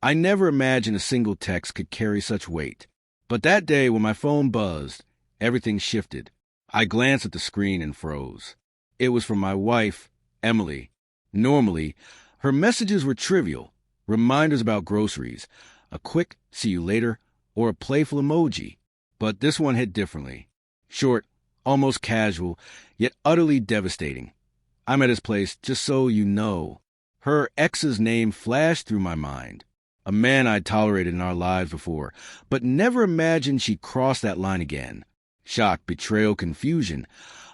I never imagined a single text could carry such weight. But that day when my phone buzzed, everything shifted. I glanced at the screen and froze. It was from my wife, Emily. Normally, her messages were trivial, reminders about groceries, a quick "see you later," or a playful emoji. But this one hit differently. Short, almost casual, yet utterly devastating. "I'm at his place, just so you know." Her ex's name flashed through my mind. A man I'd tolerated in our lives before, but never imagined she'd cross that line again. Shock, betrayal, confusion,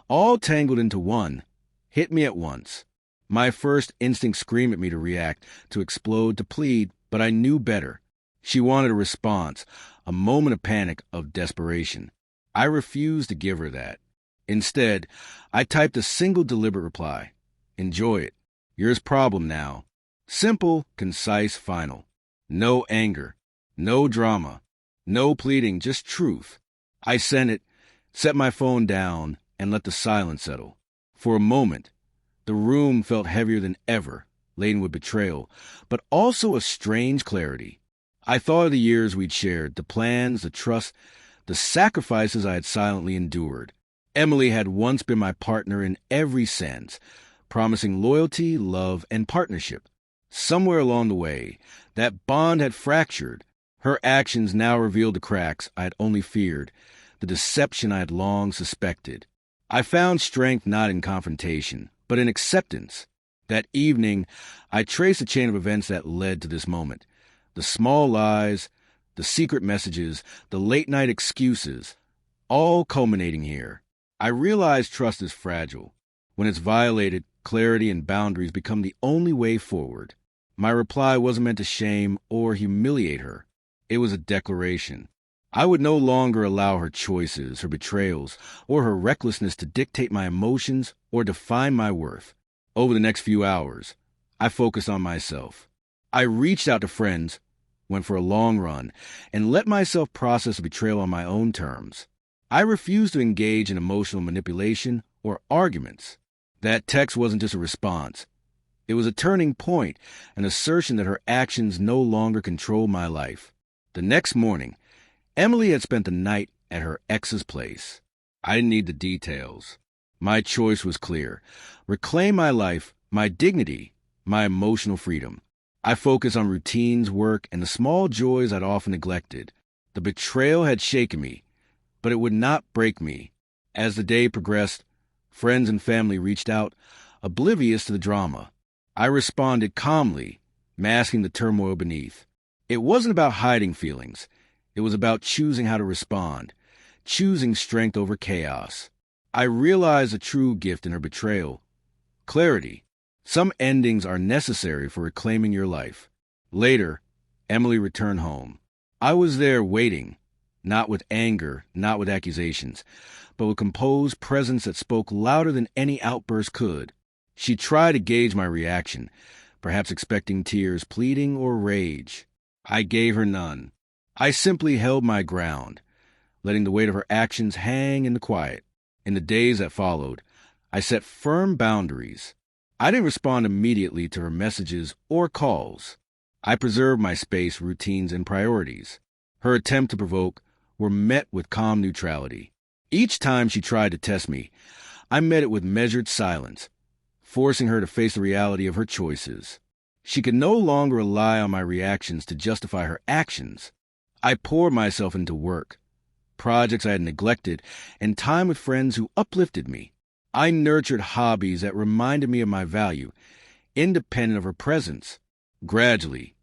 all tangled into one, hit me at once. My first instinct screamed at me to react, to explode, to plead, but I knew better. She wanted a response, a moment of panic, of desperation. I refused to give her that. Instead, I typed a single deliberate reply. "Enjoy it. Yours problem now." Simple, concise, final. No anger, no drama, no pleading, just truth. I sent it, set my phone down, and let the silence settle. For a moment, the room felt heavier than ever, laden with betrayal, but also a strange clarity. I thought of the years we'd shared, the plans, the trust, the sacrifices I had silently endured. Emily had once been my partner in every sense, promising loyalty, love, and partnership. Somewhere along the way, that bond had fractured. Her actions now revealed the cracks I had only feared, the deception I had long suspected. I found strength not in confrontation, but in acceptance. That evening, I traced a chain of events that led to this moment. The small lies, the secret messages, the late-night excuses, all culminating here. I realized trust is fragile. When it's violated, clarity and boundaries become the only way forward. My reply wasn't meant to shame or humiliate her. It was a declaration. I would no longer allow her choices, her betrayals, or her recklessness to dictate my emotions or define my worth. Over the next few hours, I focused on myself. I reached out to friends, went for a long run, and let myself process a betrayal on my own terms. I refused to engage in emotional manipulation or arguments. That text wasn't just a response. It was a turning point, an assertion that her actions no longer controlled my life. The next morning, Emily had spent the night at her ex's place. I didn't need the details. My choice was clear. Reclaim my life, my dignity, my emotional freedom. I focused on routines, work, and the small joys I'd often neglected. The betrayal had shaken me, but it would not break me. As the day progressed, friends and family reached out, oblivious to the drama. I responded calmly, masking the turmoil beneath. It wasn't about hiding feelings. It was about choosing how to respond, choosing strength over chaos. I realized a true gift in her betrayal. Clarity. Some endings are necessary for reclaiming your life. Later, Emily returned home. I was there waiting, not with anger, not with accusations, but with composed presence that spoke louder than any outburst could. She tried to gauge my reaction, perhaps expecting tears, pleading, or rage. I gave her none. I simply held my ground, letting the weight of her actions hang in the quiet. In the days that followed, I set firm boundaries. I didn't respond immediately to her messages or calls. I preserved my space, routines, and priorities. Her attempt to provoke were met with calm neutrality. Each time she tried to test me, I met it with measured silence, forcing her to face the reality of her choices. She could no longer rely on my reactions to justify her actions. I poured myself into work, projects I had neglected, and time with friends who uplifted me. I nurtured hobbies that reminded me of my value, independent of her presence. Gradually,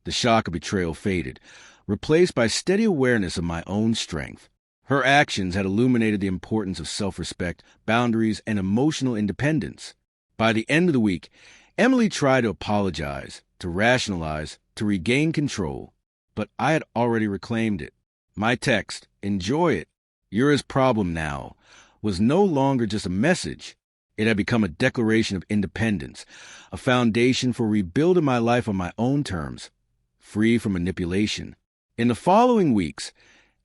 the shock of betrayal faded, replaced by steady awareness of my own strength. Her actions had illuminated the importance of self-respect, boundaries, and emotional independence. By the end of the week, Emily tried to apologize, to rationalize, to regain control, but I had already reclaimed it. My text, "Enjoy it. You're his problem now," was no longer just a message. It had become a declaration of independence, a foundation for rebuilding my life on my own terms, free from manipulation. In the following weeks,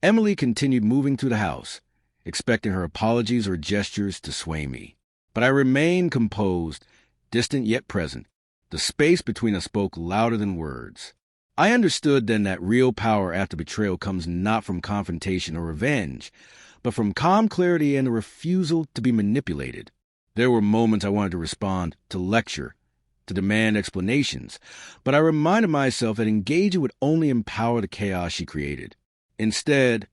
Emily continued moving through the house, expecting her apologies or gestures to sway me. But I remained composed, distant yet present. The space between us spoke louder than words. I understood then that real power after betrayal comes not from confrontation or revenge, but from calm clarity and a refusal to be manipulated. There were moments I wanted to respond, to lecture, to demand explanations, but I reminded myself that engaging would only empower the chaos she created. Instead,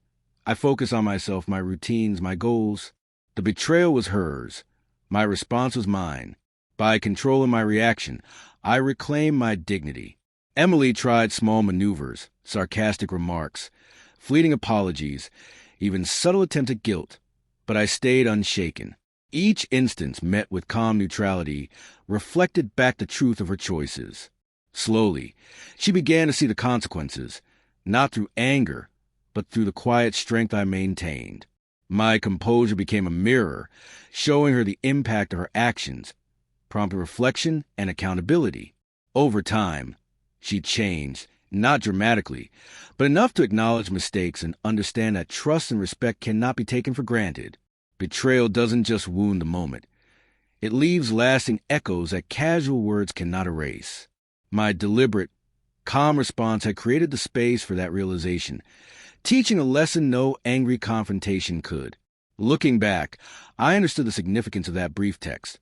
I focused on myself, my routines, my goals. The betrayal was hers. My response was mine. By controlling my reaction, I reclaimed my dignity. Emily tried small maneuvers, sarcastic remarks, fleeting apologies, even subtle attempts at guilt, but I stayed unshaken. Each instance met with calm neutrality reflected back the truth of her choices. Slowly, she began to see the consequences, not through anger, but through the quiet strength I maintained. My composure became a mirror, showing her the impact of her actions, prompting reflection and accountability. Over time, she changed, not dramatically, but enough to acknowledge mistakes and understand that trust and respect cannot be taken for granted. Betrayal doesn't just wound the moment. It leaves lasting echoes that casual words cannot erase. My deliberate, calm response had created the space for that realization, teaching a lesson no angry confrontation could. Looking back, I understood the significance of that brief text.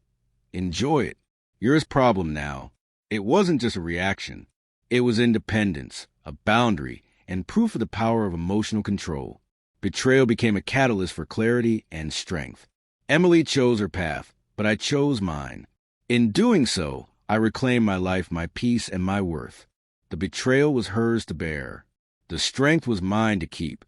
Enjoy it. You're his problem now. It wasn't just a reaction. It was independence, a boundary, and proof of the power of emotional control. Betrayal became a catalyst for clarity and strength. Emily chose her path, but I chose mine. In doing so, I reclaimed my life, my peace, and my worth. The betrayal was hers to bear. The strength was mine to keep.